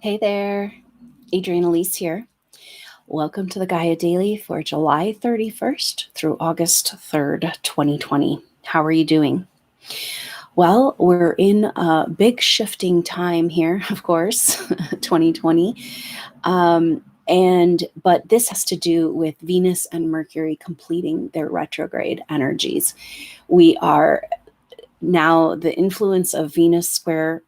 Hey there, Adrienne Elise here. Welcome to the Gaia Daily for July 31st through August 3rd, 2020. How are you doing? Well, we're in a big shifting time here, of course, 2020. But this has to do with Venus and Mercury completing their retrograde energies. We are now, the influence of Venus square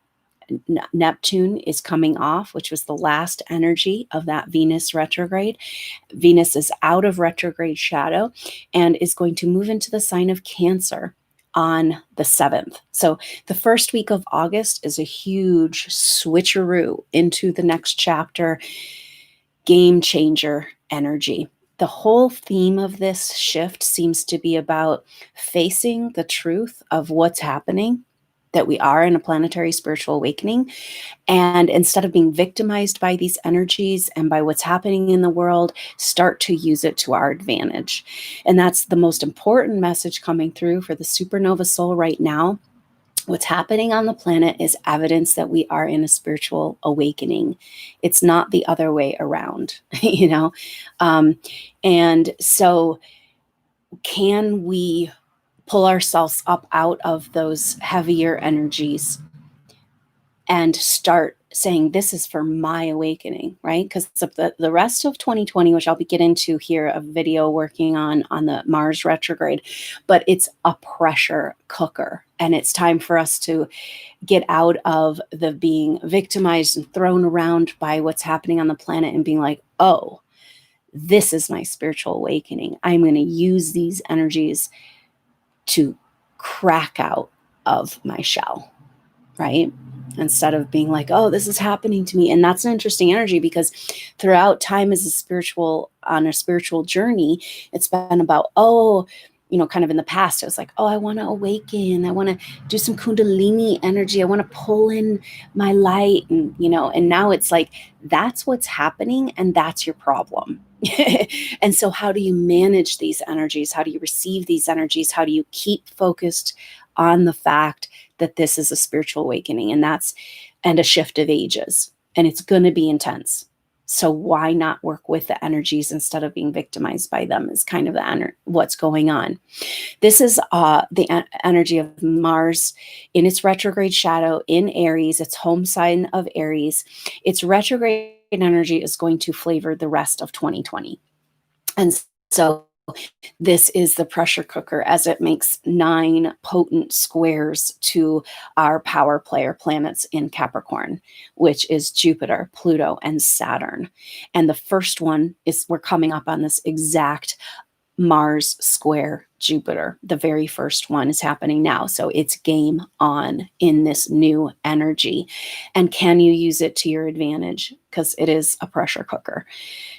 Neptune is coming off, which was the last energy of that Venus retrograde. Venus is out of retrograde shadow and is going to move into the sign of Cancer on the 7th. So the first week of August is a huge switcheroo into the next chapter, game changer energy. The whole theme of this shift seems to be about facing the truth of what's happening, that we are in a planetary spiritual awakening. And instead of being victimized by these energies and by what's happening in the world, start to use it to our advantage. And that's the most important message coming through for the supernova soul right now. What's happening on the planet is evidence that we are in a spiritual awakening. It's not the other way around, And so can we pull ourselves up out of those heavier energies and start saying, this is for my awakening, right? Because the rest of 2020, which I'll get into here, a video working on the Mars retrograde, but it's a pressure cooker. And it's time for us to get out of the being victimized and thrown around by what's happening on the planet and being like, oh, this is my spiritual awakening. I'm going to use these energies to crack out of my shell, right? Instead of being like, oh, this is happening to me. And that's an interesting energy because throughout time on a spiritual journey, it's been about, kind of in the past, it was like, oh, I want to awaken. I want to do some Kundalini energy. I want to pull in my light. And now it's like, that's what's happening. And that's your problem. And so how do you manage these energies? How do you receive these energies? How do you keep focused on the fact that this is a spiritual awakening and a shift of ages, and it's going to be intense. So why not work with the energies instead of being victimized by them is kind of what's going on. This is the energy of Mars in its retrograde shadow in Aries, its home sign of Aries. Its retrograde energy is going to flavor the rest of 2020. And so this is the pressure cooker as it makes 9 potent squares to our power player planets in Capricorn, which is Jupiter, Pluto, and Saturn. And the first one is, we're coming up on this exact Mars square Jupiter. The very first one is happening now. So it's game on in this new energy. And can you use it to your advantage? Because it is a pressure cooker.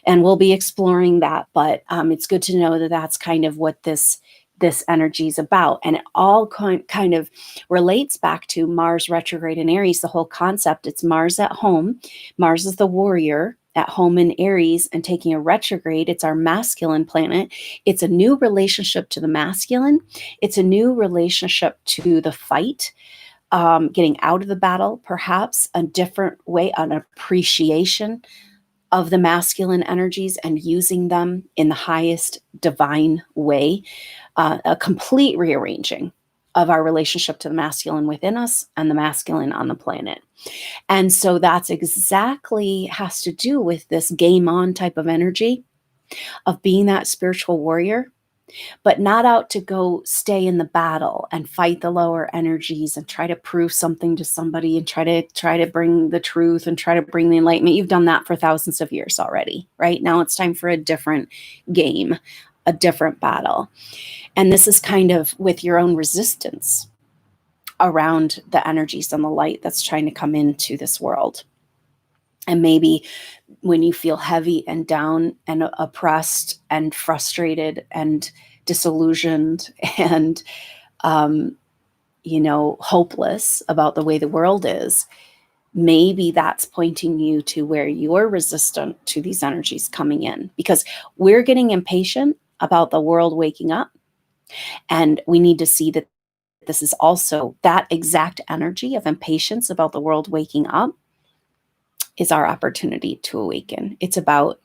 And we'll be exploring that. But it's good to know that that's kind of what this energy is about. And it all kind of relates back to Mars retrograde in Aries, the whole concept. It's Mars at home. Mars is the warrior at home in Aries and taking a retrograde. It's our masculine planet. It's a new relationship to the masculine. It's a new relationship to the fight, getting out of the battle, perhaps a different way, an appreciation of the masculine energies and using them in the highest divine way, a complete rearranging of our relationship to the masculine within us and the masculine on the planet. And so that's exactly has to do with this game on type of energy of being that spiritual warrior, but not out to go stay in the battle and fight the lower energies and try to prove something to somebody and try to bring the truth and try to bring the enlightenment. You've done that for thousands of years already, right? Now it's time for a different game, a different battle. And this is kind of with your own resistance around the energies and the light that's trying to come into this world. And maybe when you feel heavy and down and oppressed and frustrated and disillusioned and, hopeless about the way the world is, maybe that's pointing you to where you're resistant to these energies coming in, because we're getting impatient about the world waking up. And we need to see that this is also that exact energy of impatience about the world waking up is our opportunity to awaken. It's about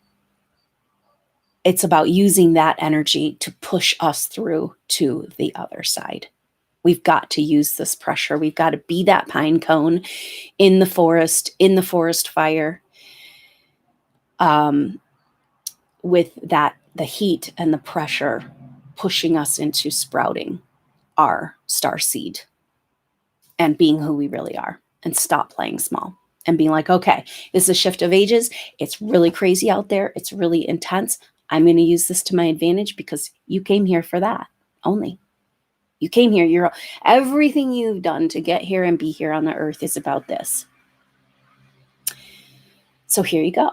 using that energy to push us through to the other side. We've got to use this pressure. We've got to be that pine cone in the forest fire, with the heat and the pressure pushing us into sprouting our star seed and being who we really are, and stop playing small and being like, okay, this is a shift of ages. It's really crazy out there. It's really intense. I'm going to use this to my advantage because you came here for that only. You came here. Everything you've done to get here and be here on the earth is about this. So here you go.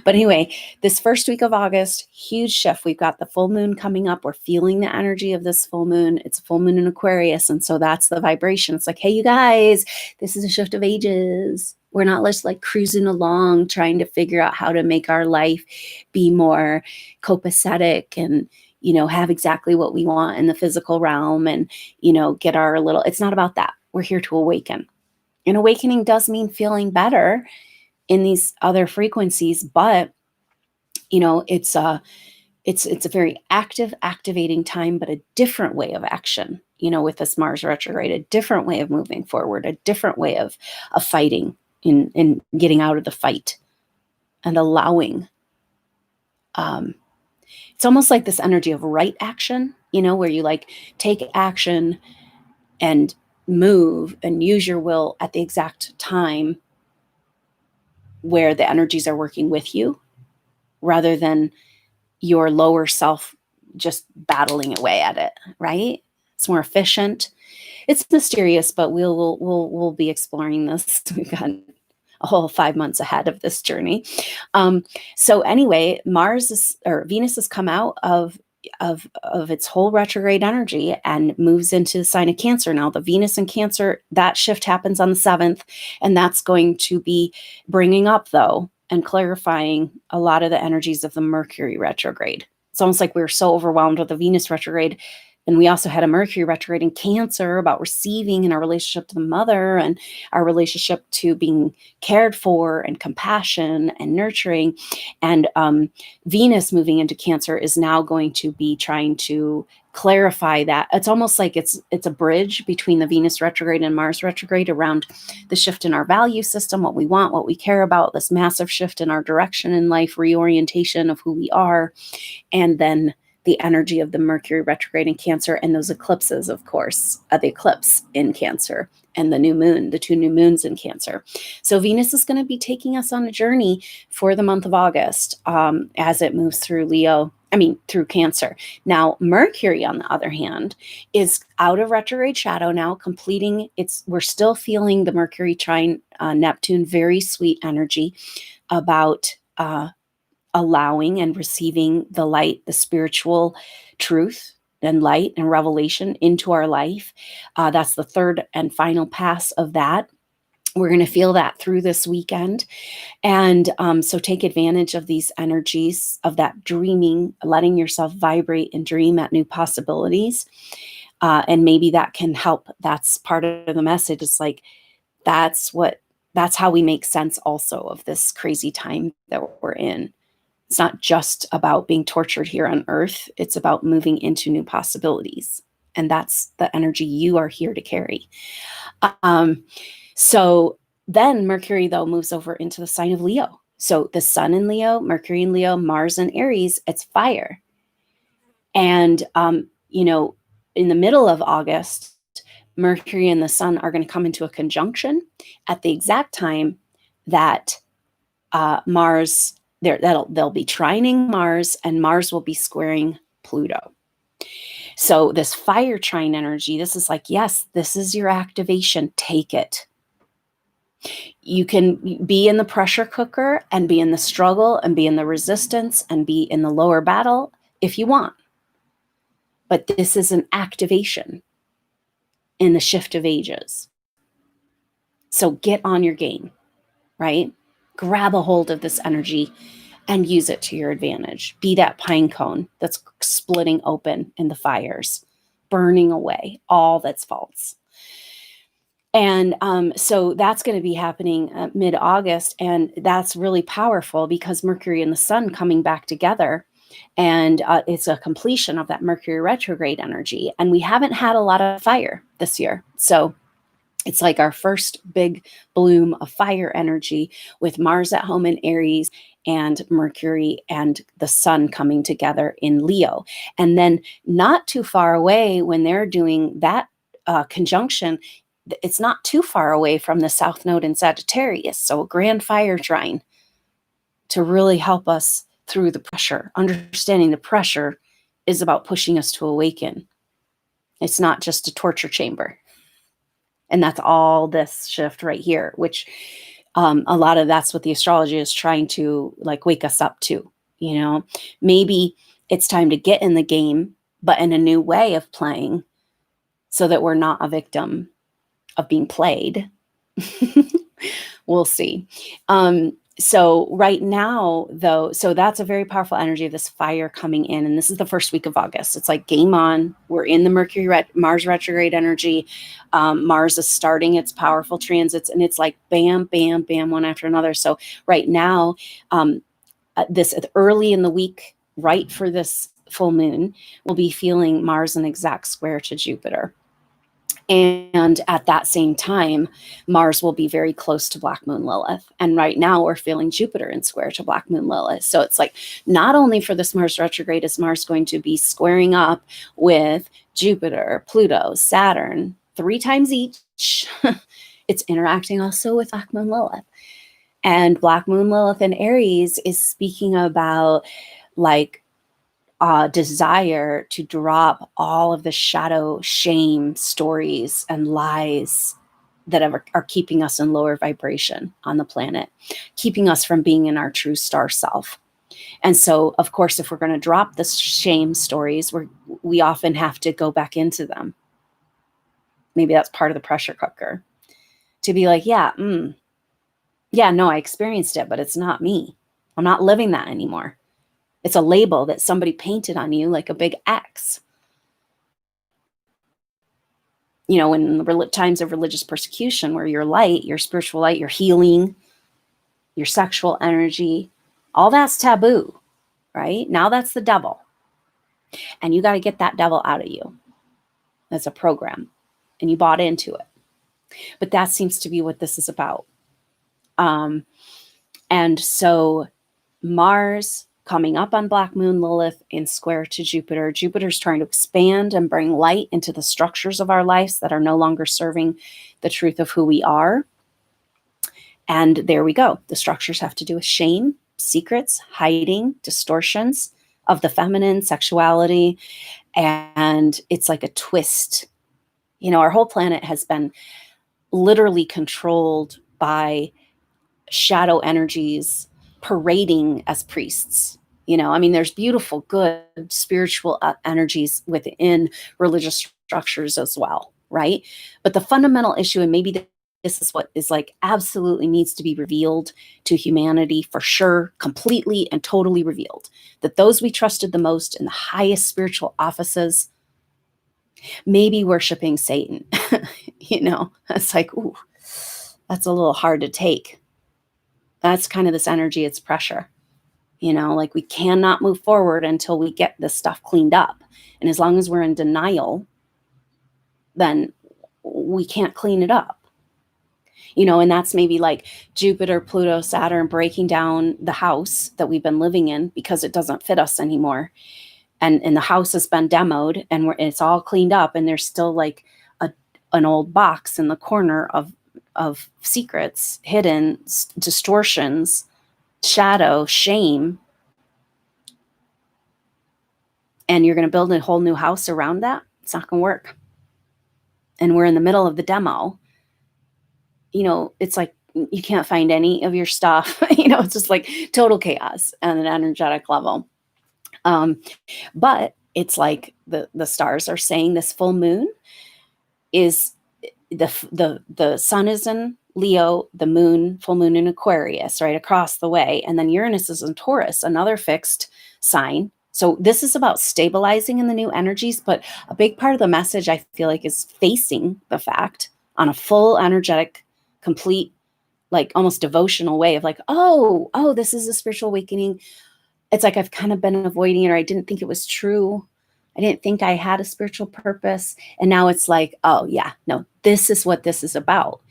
But anyway, this first week of August, huge shift. We've got the full moon coming up. We're feeling the energy of this full moon. It's a full moon in Aquarius. And so that's the vibration. It's like, hey, you guys, this is a shift of ages. We're not just like cruising along, trying to figure out how to make our life be more copacetic and, have exactly what we want in the physical realm and, get our little, it's not about that. We're here to awaken. And awakening does mean feeling better in these other frequencies, but it's a very activating time, but a different way of action, with this Mars retrograde, a different way of moving forward, a different way of fighting in getting out of the fight and allowing. It's almost like this energy of right action, where you like take action and move and use your will at the exact time where the energies are working with you, rather than your lower self just battling away at it, right? It's more efficient. It's mysterious, but we'll be exploring this. We've got a whole 5 months ahead of this journey. So anyway, Venus has come out of its whole retrograde energy and moves into the sign of Cancer. Now the Venus in Cancer, that shift happens on the 7th, and that's going to be bringing up though and clarifying a lot of the energies of the Mercury retrograde. It's almost like we were so overwhelmed with the Venus retrograde, and we also had a Mercury retrograde in Cancer about receiving and our relationship to the mother and our relationship to being cared for and compassion and nurturing. And Venus moving into Cancer is now going to be trying to clarify that. It's almost like it's a bridge between the Venus retrograde and Mars retrograde around the shift in our value system, what we want, what we care about, this massive shift in our direction in life, reorientation of who we are, and then the energy of the Mercury retrograde in Cancer and those eclipses, of course, the eclipse in Cancer and the new moon, the 2 new moons in Cancer. So Venus is going to be taking us on a journey for the month of August as it moves through through Cancer. Now, Mercury, on the other hand, is out of retrograde shadow now, completing we're still feeling the Mercury trine Neptune, very sweet energy about allowing and receiving the light, the spiritual truth and light and revelation into our life. That's the third and final pass of that. We're going to feel that through this weekend. And so take advantage of these energies of that dreaming, letting yourself vibrate and dream at new possibilities. And maybe that can help. That's part of the message. It's like, that's how we make sense also of this crazy time that we're in. It's not just about being tortured here on Earth. It's about moving into new possibilities. And that's the energy you are here to carry. So then Mercury, though, moves over into the sign of Leo. So the Sun in Leo, Mercury in Leo, Mars in Aries, it's fire. And, in the middle of August, Mercury and the Sun are going to come into a conjunction at the exact time that Mars... they'll be trining Mars, and Mars will be squaring Pluto. So this fire trine energy, this is like, yes, this is your activation. Take it. You can be in the pressure cooker and be in the struggle and be in the resistance and be in the lower battle if you want. But this is an activation in the shift of ages. So get on your game, right? Grab a hold of this energy and use it to your advantage. Be that pine cone that's splitting open in the fires, burning away all that's false. And so that's going to be happening mid-August, and that's really powerful because Mercury and the Sun coming back together, and it's a completion of that Mercury retrograde energy. And we haven't had a lot of fire this year, so it's like our first big bloom of fire energy with Mars at home in Aries and Mercury and the Sun coming together in Leo. And then not too far away, when they're doing that conjunction, it's not too far away from the South Node in Sagittarius. So a grand fire trine to really help us through the pressure. Understanding the pressure is about pushing us to awaken. It's not just a torture chamber. And that's all this shift right here, which a lot of that's what the astrology is trying to like wake us up to. Maybe it's time to get in the game, but in a new way of playing, so that we're not a victim of being played. We'll see. So right now, though, so that's a very powerful energy of this fire coming in. And this is the first week of August. It's like game on. We're in the Mars retrograde energy. Mars is starting its powerful transits, and it's like bam, bam, bam, one after another. So right now, this early in the week, right for this full moon, we'll be feeling Mars in exact square to Jupiter. And at that same time, Mars will be very close to Black Moon Lilith. And right now we're feeling Jupiter in square to Black Moon Lilith. So it's like not only for this Mars retrograde is Mars going to be squaring up with Jupiter, Pluto, Saturn 3 times each. It's interacting also with Black Moon Lilith. And Black Moon Lilith in Aries is speaking about like desire to drop all of the shadow shame stories and lies that are keeping us in lower vibration on the planet, keeping us from being in our true star self. And so, of course, if we're going to drop the shame stories, we often have to go back into them. Maybe that's part of the pressure cooker, to be like, yeah, no, I experienced it, but it's not me. I'm not living that anymore. It's a label that somebody painted on you, like a big X. In the times of religious persecution, where your light, your spiritual light, your healing, your sexual energy, all that's taboo, right? Now that's the devil. And you got to get that devil out of you. That's a program. And you bought into it. But that seems to be what this is about. And so Mars coming up on Black Moon Lilith in square to Jupiter. Jupiter's trying to expand and bring light into the structures of our lives that are no longer serving the truth of who we are. And there we go. The structures have to do with shame, secrets, hiding, distortions of the feminine, sexuality. And it's like a twist. Our whole planet has been literally controlled by shadow energies parading as priests. There's beautiful, good spiritual energies within religious structures as well, right? But the fundamental issue, and maybe this is what is like absolutely needs to be revealed to humanity for sure, completely and totally revealed, that those we trusted the most in the highest spiritual offices may be worshiping Satan. It's like, ooh, that's a little hard to take. That's kind of this energy, it's pressure. Like we cannot move forward until we get this stuff cleaned up. And as long as we're in denial, then we can't clean it up. And that's maybe like Jupiter, Pluto, Saturn breaking down the house that we've been living in because it doesn't fit us anymore. And the house has been demoed and it's all cleaned up, and there's still like an old box in the corner of secrets, hidden distortions, shadow, shame, and you're going to build a whole new house around that. It's not going to work. And we're in the middle of the demo. It's like you can't find any of your stuff. It's just like total chaos on an energetic level. But it's like the stars are saying this full moon is the sun is in Leo, the full moon in Aquarius, right across the way. And then Uranus is in Taurus, another fixed sign. So this is about stabilizing in the new energies, but a big part of the message I feel like is facing the fact on a full energetic, complete, like almost devotional way of like, oh, this is a spiritual awakening. It's like I've kind of been avoiding it, or I didn't think it was true. I didn't think I had a spiritual purpose. And now it's like, oh yeah, no, this is what this is about.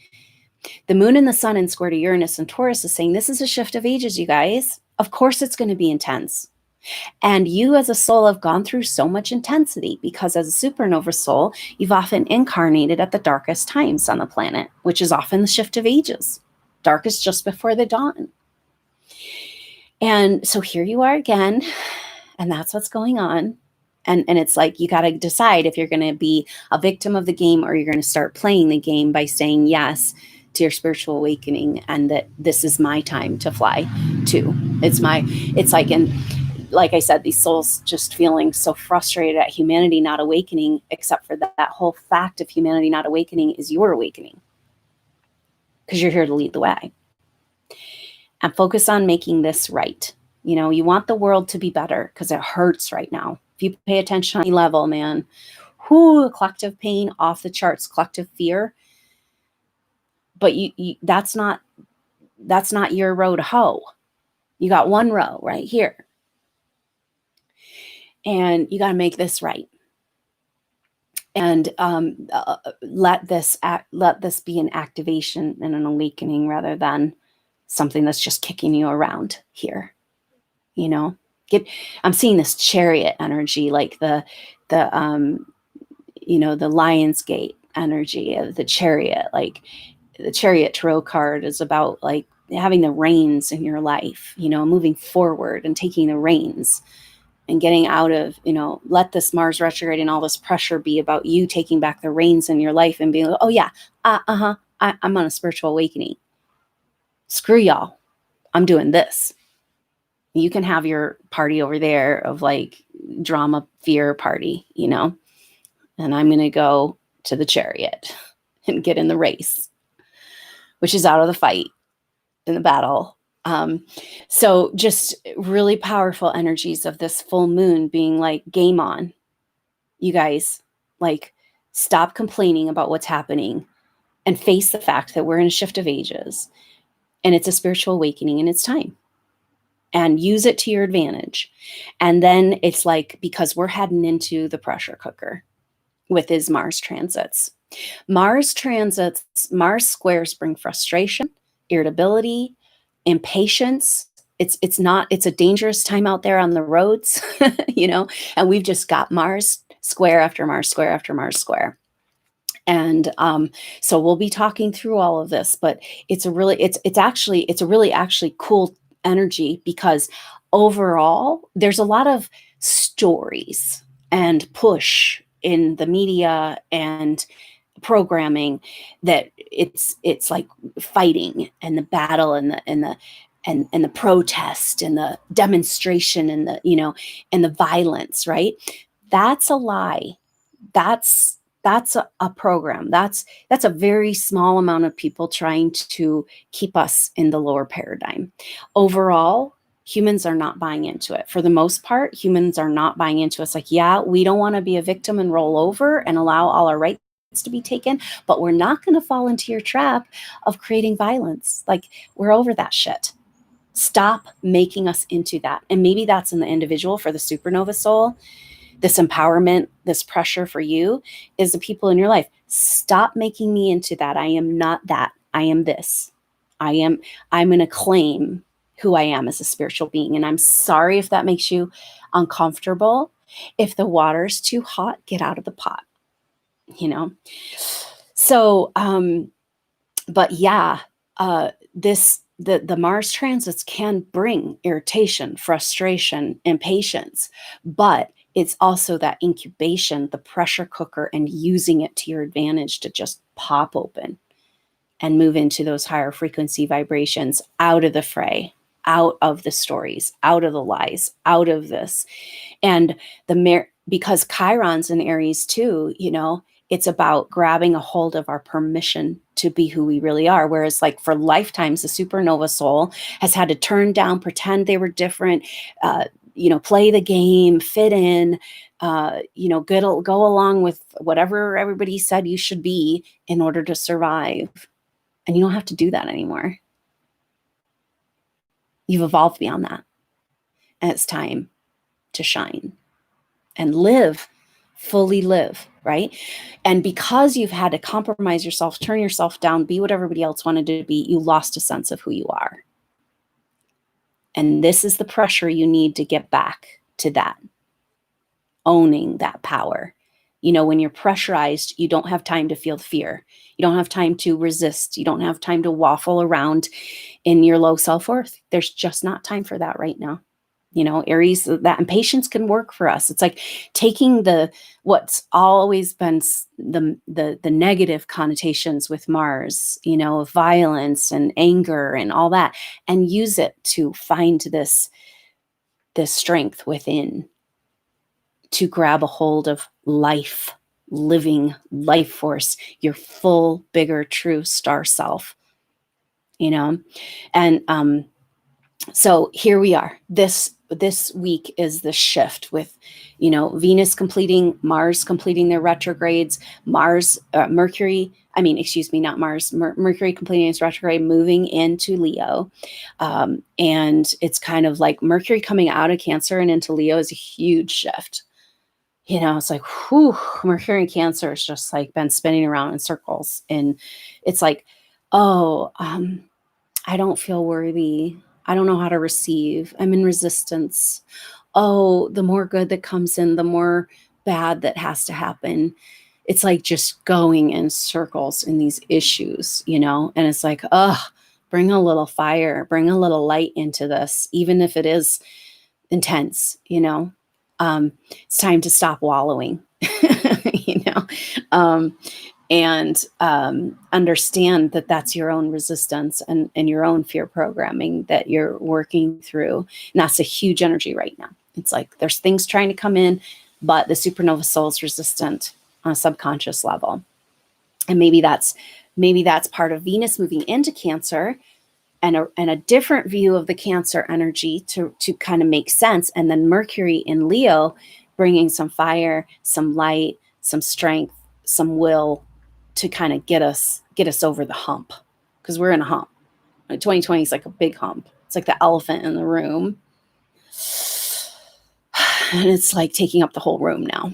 The moon and the sun in square to Uranus and Taurus is saying this is a shift of ages, you guys. Of course it's going to be intense. And you as a soul have gone through so much intensity because as a supernova soul, you've often incarnated at the darkest times on the planet, which is often the shift of ages. Darkest just before the dawn. And so here you are again, and that's what's going on. And it's like, you got to decide if you're going to be a victim of the game or you're going to start playing the game by saying yes to your spiritual awakening, and that this is my time to fly too. It's like, and like I said, these souls just feeling so frustrated at humanity not awakening, except for that whole fact of humanity not awakening is your awakening, because you're here to lead the way. And focus on making this right. You know, you want the world to be better because it hurts right now. If you pay attention on any level, man, collective pain, off the charts, collective fear. But you that's not your row to hoe. You got one row right here. And you got to make this right. And let this be an activation and an awakening rather than something that's just kicking you around here. You know, I'm seeing this Chariot energy, like the Lion's Gate energy of the Chariot. Like the Chariot tarot card is about like having the reins in your life, you know, moving forward and taking the reins and getting out of, you know, let this Mars retrograde and all this pressure be about you taking back the reins in your life and being like, oh yeah, I'm on a spiritual awakening. Screw y'all. I'm doing this. You can have your party over there of like drama, fear party, you know, and I'm going to go to the Chariot and get in the race, which is out of the fight, in the battle. So just really powerful energies of this full moon being like, game on, you guys. Like, stop complaining about what's happening and face the fact that we're in a shift of ages and it's a spiritual awakening and it's time. And use it to your advantage. And then it's like, because we're heading into the pressure cooker with his Mars transits. Mars squares bring frustration, irritability, impatience. It's a dangerous time out there on the roads, you know, and we've just got Mars square after Mars square after Mars square. And so we'll be talking through all of this, but it's a really cool energy, because overall there's a lot of stories and push in the media and programming that it's like fighting and the battle and the protest and the demonstration and the, you know, and the violence, right? That's a lie. That's a program. That's a very small amount of people trying to keep us in the lower paradigm. Overall, humans are not buying into it. For the most part, humans are not buying into it. It's like, yeah, we don't want to be a victim and roll over and allow all our rights to be taken, but we're not going to fall into your trap of creating violence. Like, we're over that shit. Stop making us into that. And maybe that's in the individual. For the supernova soul, this empowerment, this pressure for you is the people in your life. Stop making me into that. I am not that. I am this. I'm going to claim who I am as a spiritual being. And I'm sorry if that makes you uncomfortable. If the water's too hot, get out of the pot, you know? So, but yeah, the Mars transits can bring irritation, frustration, impatience, but it's also that incubation, the pressure cooker, and using it to your advantage to just pop open and move into those higher frequency vibrations, out of the fray, out of the stories, out of the lies, out of this. And because Chiron's in Aries too, you know, it's about grabbing a hold of our permission to be who we really are. Whereas like for lifetimes, the supernova soul has had to turn down, pretend they were different, play the game, fit in, go along with whatever everybody said you should be in order to survive. And you don't have to do that anymore. You've evolved beyond that. And it's time to shine and live, fully live, right? And because you've had to compromise yourself, turn yourself down, be what everybody else wanted to be, you lost a sense of who you are. And this is the pressure you need to get back to that, owning that power. When you're pressurized, you don't have time to feel the fear. You don't have time to resist. You don't have time to waffle around in your low self-worth. There's just not time for that right now. Aries, that impatience can work for us. It's like taking what's always been the negative connotations with Mars, of violence and anger and all that, and use it to find this strength within, to grab a hold of life, living life force, your full, bigger, true star self, and so here we are. This week is the shift with, Venus completing, Mars completing their retrogrades, Mercury completing its retrograde, moving into Leo. And it's kind of like Mercury coming out of Cancer and into Leo is a huge shift. It's like, whew, Mercury in Cancer has just like been spinning around in circles. And it's like, I don't feel worthy. I don't know how to receive. I'm in resistance. Oh, the more good that comes in, the more bad that has to happen. It's like just going in circles in these issues, and it's like, bring a little fire, bring a little light into this, even if it is intense, it's time to stop wallowing, and understand that that's your own resistance and your own fear programming that you're working through. And that's a huge energy right now. It's like there's things trying to come in, but the supernova soul is resistant on a subconscious level. And maybe that's part of Venus moving into Cancer and a different view of the Cancer energy to kind of make sense. And then Mercury in Leo bringing some fire, some light, some strength, some will, to kind of get us over the hump, because we're in a hump. 2020 is like a big hump. It's like the elephant in the room, and it's like taking up the whole room now.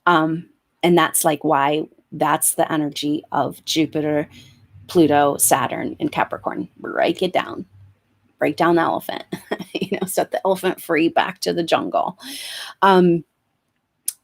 And that's like why that's the energy of Jupiter, Pluto, Saturn in Capricorn. Break down the elephant, set the elephant free back to the jungle.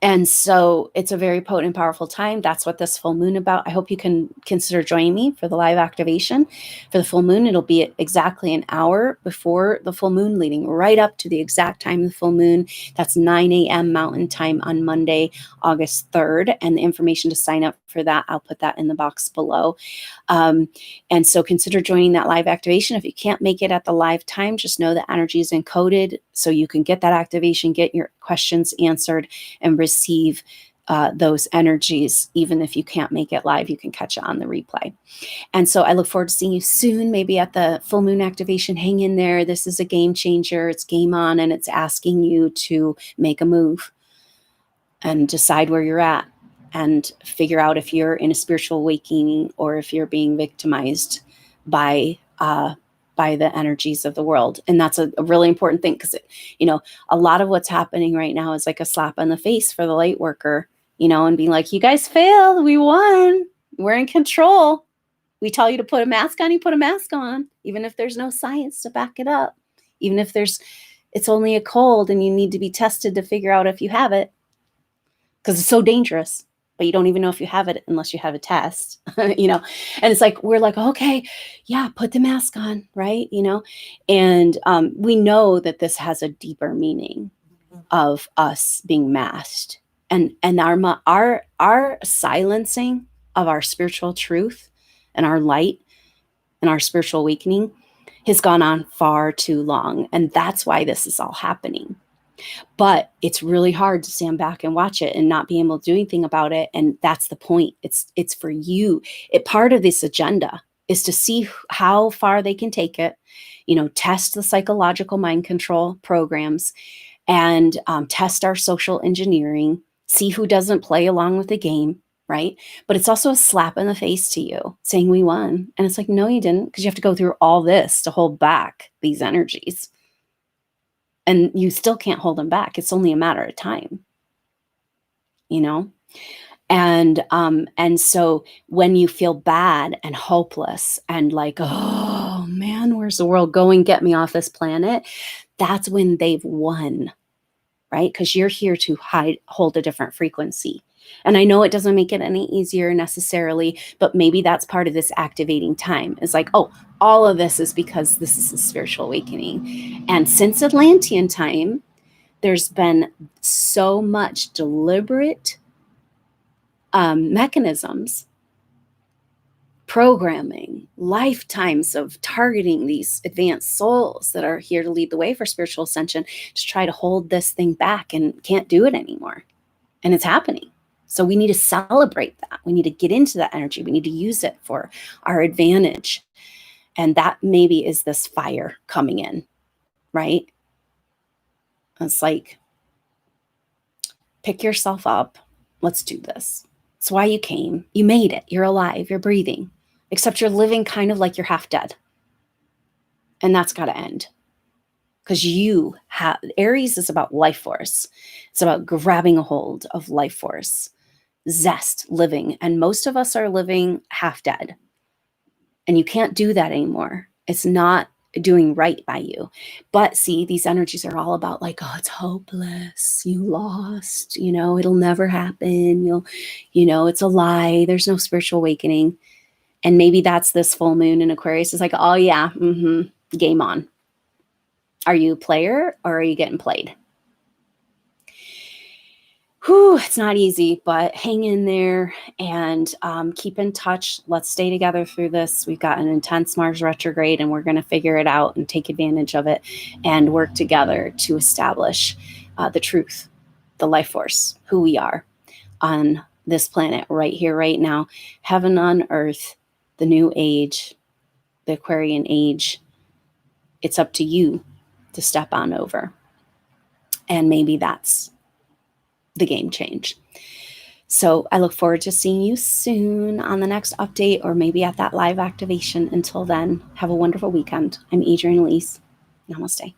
And so it's a very potent and powerful time. That's what this full moon about. I hope you can consider joining me for the live activation. For the full moon, it'll be exactly an hour before the full moon, leading right up to the exact time of the full moon. That's 9 a.m. Mountain Time on Monday, August 3rd. And the information to sign up for that, I'll put that in the box below. And so consider joining that live activation. If you can't make it at the live time, just know the energy is encoded so you can get that activation, get your questions answered, and receive those energies. Even if you can't make it live, you can catch it on the replay. And so I look forward to seeing you soon, maybe at the full moon activation. Hang in there. This is a game changer. It's game on, and it's asking you to make a move and decide where you're at and figure out if you're in a spiritual awakening or if you're being victimized by the energies of the world. And that's a really important thing, because a lot of what's happening right now is like a slap in the face for the light worker, and being like, you guys failed, we won, we're in control. We tell you to put a mask on, you put a mask on, even if there's no science to back it up, even if it's only a cold and you need to be tested to figure out if you have it, because it's so dangerous. But you don't even know if you have it unless you have a test, and it's like, we're like, okay, yeah, put the mask on, right? And we know that this has a deeper meaning of us being masked, and our silencing of our spiritual truth and our light and our spiritual awakening has gone on far too long. And that's why this is all happening. But it's really hard to stand back and watch it and not be able to do anything about it. And that's the point. It's for you. Part of this agenda is to see how far they can take it, test the psychological mind control programs and test our social engineering, see who doesn't play along with the game, right? But it's also a slap in the face to you saying we won. And it's like, no, you didn't, because you have to go through all this to hold back these energies. And you still can't hold them back. It's only a matter of time, you know? And so when you feel bad and hopeless and like, oh man, where's the world going? Get me off this planet. That's when they've won, right? Because you're here to hold a different frequency. And I know it doesn't make it any easier necessarily, but maybe that's part of this activating time. It's like, oh, all of this is because this is a spiritual awakening. And since Atlantean time, there's been so much deliberate mechanisms, programming, lifetimes of targeting these advanced souls that are here to lead the way for spiritual ascension to try to hold this thing back and can't do it anymore. And it's happening. So we need to celebrate that. We need to get into that energy. We need to use it for our advantage. And that maybe is this fire coming in, right? It's like, pick yourself up. Let's do this. It's why you came. You made it. You're alive. You're breathing. Except you're living kind of like you're half dead. And that's got to end. Because Aries is about life force. It's about grabbing a hold of life force, zest, living. And most of us are living half dead. And you can't do that anymore. It's not doing right by you. But see, these energies are all about like, oh, it's hopeless. You lost, it'll never happen. It's a lie. There's no spiritual awakening. And maybe that's this full moon in Aquarius. It's like, oh yeah, game on. Are you a player or are you getting played? Whew, it's not easy, but hang in there and keep in touch. Let's stay together through this. We've got an intense Mars retrograde and we're going to figure it out and take advantage of it and work together to establish the truth, the life force, who we are on this planet right here, right now. Heaven on earth, the new age, the Aquarian age. It's up to you to step on over. And maybe that's the game change. So I look forward to seeing you soon on the next update or maybe at that live activation. Until then, have a wonderful weekend. I'm Adrienne Elise. Namaste.